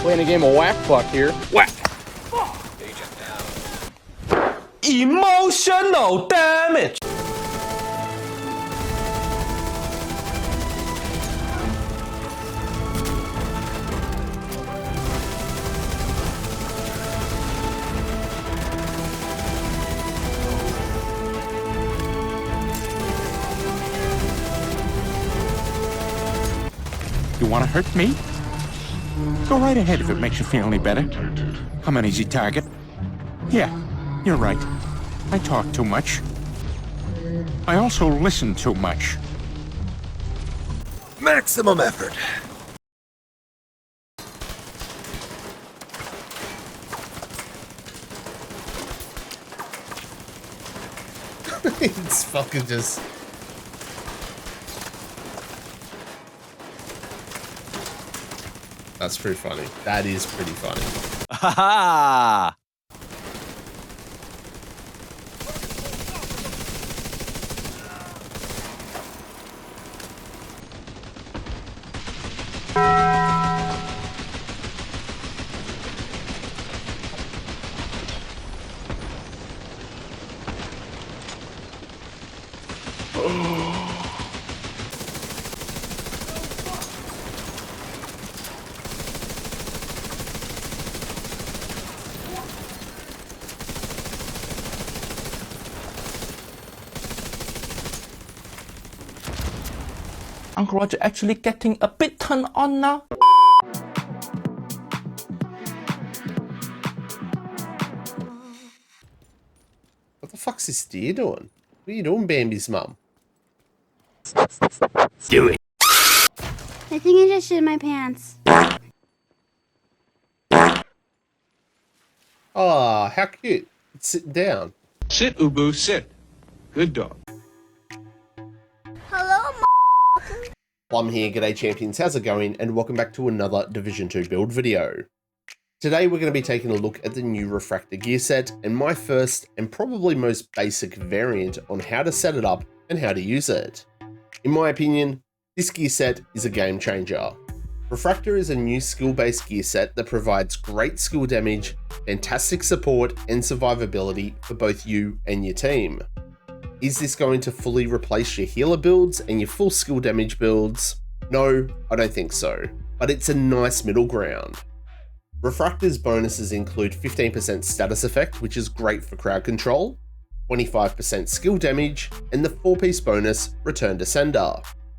Playing a game of whack fuck here. Whack! Emotional damage. You want to hurt me? Go right ahead if it makes you feel any better. I'm an easy target. Yeah, you're right. I talk too much. I also listen too much. Maximum effort. It's fucking just... That's pretty funny. That is pretty funny. Ha ha! Uncle Roger actually getting a bit turned on now. What the fuck's this deer doing? What are you doing, Bambi's mum? Do it. I think I just shit my pants. Oh, how cute. It's sitting down. Sit, Ubu, sit. Good dog. Hello, Plum here, g'day champions, how's it going? And welcome back to another Division 2 build video. Today we're going to be taking a look at the new REFACTOR Gearset and my first and probably most basic variant on how to set it up and how to use it. In my opinion, this gearset is a game changer. REFACTOR is a new skill-based gearset that provides great skill damage, fantastic support and survivability for both you and your team. Is this going to fully replace your healer builds and your full skill damage builds? No, I don't think so, but it's a nice middle ground. REFACTOR's bonuses include 15% status effect, which is great for crowd control, 25% skill damage, and the 4-piece bonus, Return to Sender.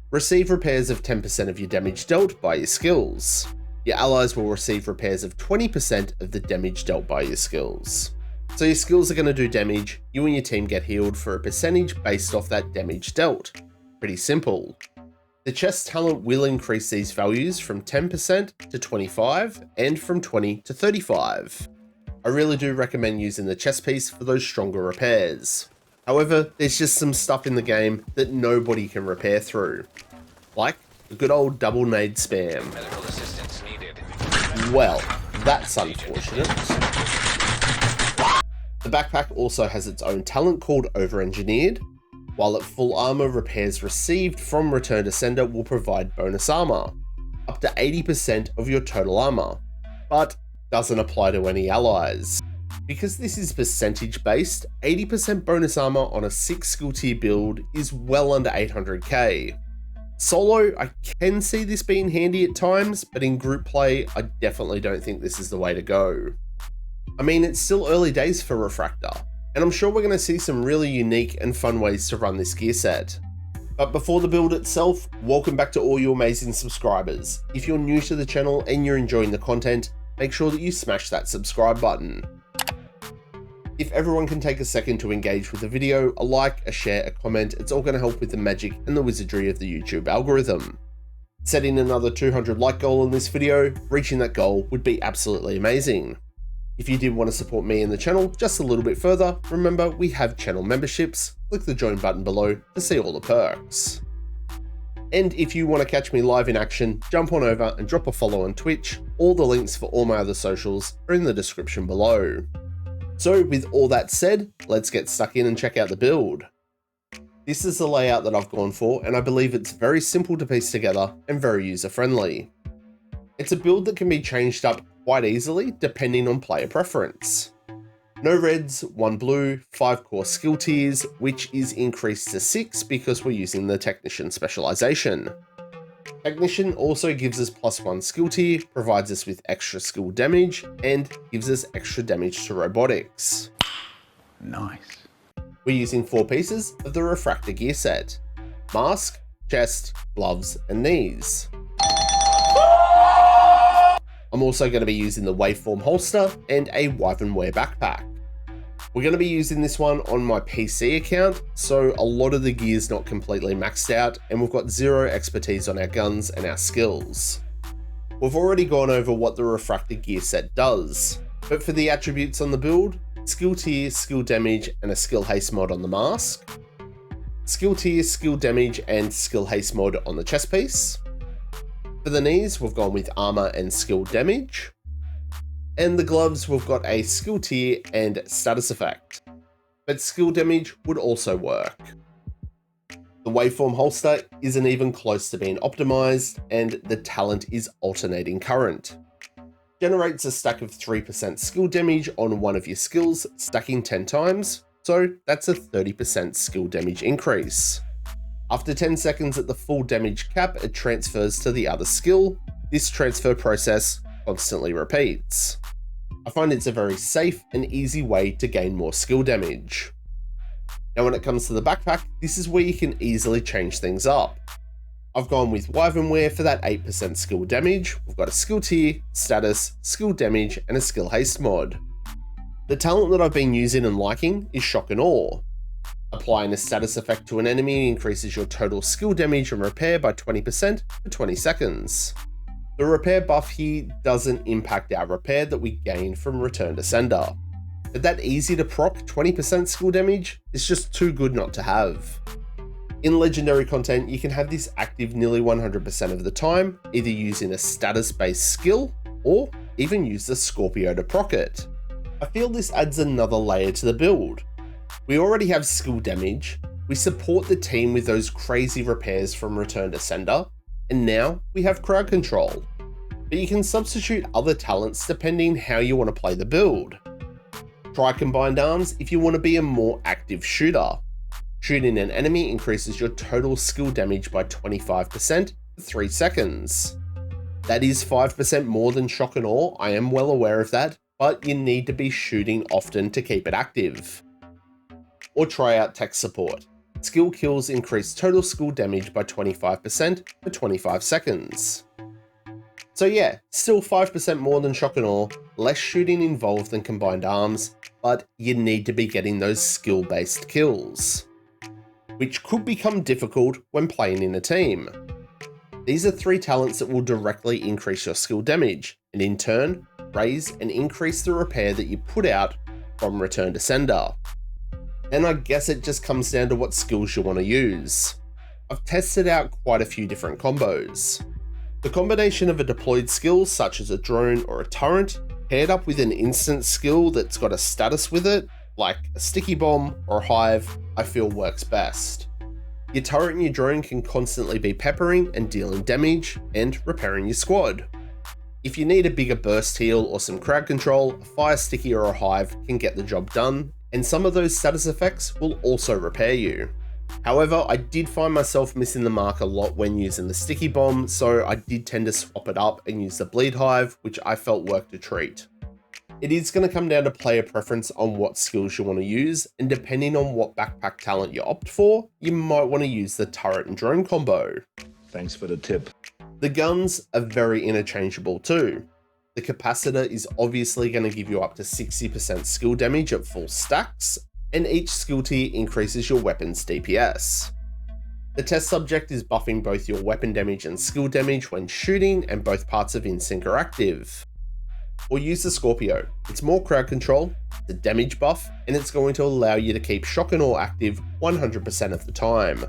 Receive repairs of 10% of your damage dealt by your skills. Your allies will receive repairs of 20% of the damage dealt by your skills. So your skills are going to do damage, you and your team get healed for a percentage based off that damage dealt. Pretty simple. The chest talent will increase these values from 10% to 25 and from 20 to 35. I really do recommend using the chest piece for those stronger repairs. However, there's just some stuff in the game that nobody can repair through. Like the good old double nade spam. Medical assistance needed. Well, that's unfortunate. The backpack also has its own talent called Over-Engineered, while at full armor, repairs received from Return to Sender will provide bonus armor, up to 80% of your total armor, but doesn't apply to any allies. Because this is percentage based, 80% bonus armor on a 6 skill tier build is well under 800k. Solo, I can see this being handy at times, but in group play, I definitely don't think this is the way to go. I mean, it's still early days for REFACTOR, and I'm sure we're going to see some really unique and fun ways to run this gear set. But before the build itself, welcome back to all you amazing subscribers. If you're new to the channel and you're enjoying the content, make sure that you smash that subscribe button. If everyone can take a second to engage with the video, a like, a share, a comment, it's all going to help with the magic and the wizardry of the YouTube algorithm. Setting another 200 like goal in this video, reaching that goal would be absolutely amazing. If you did want to support me and the channel just a little bit further, remember we have channel memberships. Click the join button below to see all the perks. And if you want to catch me live in action, jump on over and drop a follow on Twitch. All the links for all my other socials are in the description below. So with all that said, let's get stuck in and check out the build. This is the layout that I've gone for, and I believe it's very simple to piece together and very user friendly. It's a build that can be changed up quite easily depending on player preference. No reds, 1 blue, 5 core skill tiers, which is increased to 6 because we're using the Technician specialization. Technician also gives us +1 skill tier, provides us with extra skill damage, and gives us extra damage to robotics. Nice. We're using 4 pieces of the REFACTOR Gearset: mask, chest, gloves, and knees. I'm also going to be using the waveform holster and a Wyvernware backpack. We're going to be using this one on my PC account, so a lot of the gear's not completely maxed out, and we've got 0 expertise on our guns and our skills. We've already gone over what the REFACTOR Gearset does, but for the attributes on the build, skill tier, skill damage, and a skill haste mod on the mask, skill tier, skill damage, and skill haste mod on the chest piece. For the knees, we've gone with armor and skill damage. And the gloves, we've got a skill tier and status effect, but skill damage would also work. The waveform holster isn't even close to being optimized, and the talent is alternating current. Generates a stack of 3% skill damage on one of your skills, stacking 10 times, so that's a 30% skill damage increase. After 10 seconds at the full damage cap, it transfers to the other skill. This transfer process constantly repeats. I find it's a very safe and easy way to gain more skill damage. Now when it comes to the backpack, this is where you can easily change things up. I've gone with Wyvernware for that 8% skill damage. We've got a skill tier, status, skill damage, and a skill haste mod. The talent that I've been using and liking is Shock and Awe. Applying a status effect to an enemy increases your total skill damage and repair by 20% for 20 seconds. The repair buff here doesn't impact our repair that we gain from Return to Sender, but that easy to proc 20% skill damage is just too good not to have. In legendary content, you can have this active nearly 100% of the time, either using a status-based skill or even use the Scorpio to proc it. I feel this adds another layer to the build. We already have skill damage, we support the team with those crazy repairs from Return to Sender, and now we have crowd control. But you can substitute other talents depending how you want to play the build. Try combined arms if you want to be a more active shooter. Shooting an enemy increases your total skill damage by 25% for 3 seconds. That is 5% more than Shock and Awe, I am well aware of that, but you need to be shooting often to keep it active. Or try out tech support. Skill kills increase total skill damage by 25% for 25 seconds. So yeah, still 5% more than Shock and Awe, less shooting involved than combined arms, but you need to be getting those skill-based kills, which could become difficult when playing in a team. These are 3 talents that will directly increase your skill damage, and in turn, raise and increase the repair that you put out from Return to Sender. And I guess it just comes down to what skills you want to use. I've tested out quite a few different combos. The combination of a deployed skill such as a drone or a turret, paired up with an instant skill that's got a status with it, like a sticky bomb or a hive, I feel works best. Your turret and your drone can constantly be peppering and dealing damage and repairing your squad. If you need a bigger burst heal or some crowd control, a fire sticky or a hive can get the job done, and some of those status effects will also repair you. However, I did find myself missing the mark a lot when using the sticky bomb, so I did tend to swap it up and use the bleed hive, which I felt worked a treat. It is going to come down to player preference on what skills you want to use, and depending on what backpack talent you opt for, you might want to use the turret and drone combo. Thanks for the tip. The guns are very interchangeable too. The capacitor is obviously going to give you up to 60% skill damage at full stacks, and each skill tier increases your weapon's DPS. The test subject is buffing both your weapon damage and skill damage when shooting, and both parts of InSync are active. Or use the Scorpio. It's more crowd control, the damage buff, and it's going to allow you to keep Shock and Awe active 100% of the time.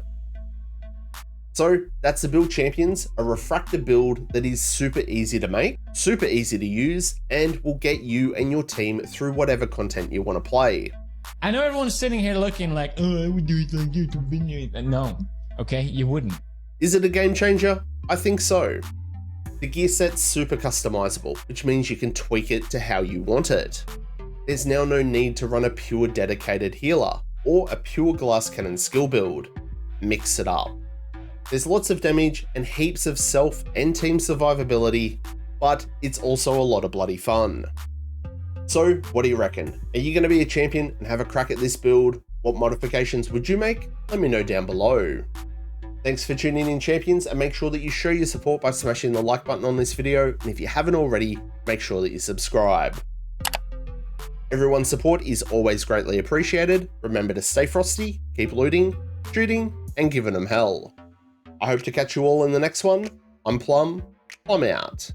So that's the build, champions, a refractor build that is super easy to make, super easy to use, and will get you and your team through whatever content you want to play. I know everyone's sitting here looking like, oh, I would do it like you to win it. No, okay, you wouldn't. Is it a game changer? I think so. The gear set's super customizable, which means you can tweak it to how you want it. There's now no need to run a pure dedicated healer or a pure glass cannon skill build. Mix it up. There's lots of damage and heaps of self and team survivability, but it's also a lot of bloody fun. So what do you reckon? Are you going to be a champion and have a crack at this build? What modifications would you make? Let me know down below. Thanks for tuning in, champions, and make sure that you show your support by smashing the like button on this video, and if you haven't already, make sure that you subscribe. Everyone's support is always greatly appreciated. Remember to stay frosty, keep looting, shooting, and giving them hell. I hope to catch you all in the next one. I'm Plum, I'm out.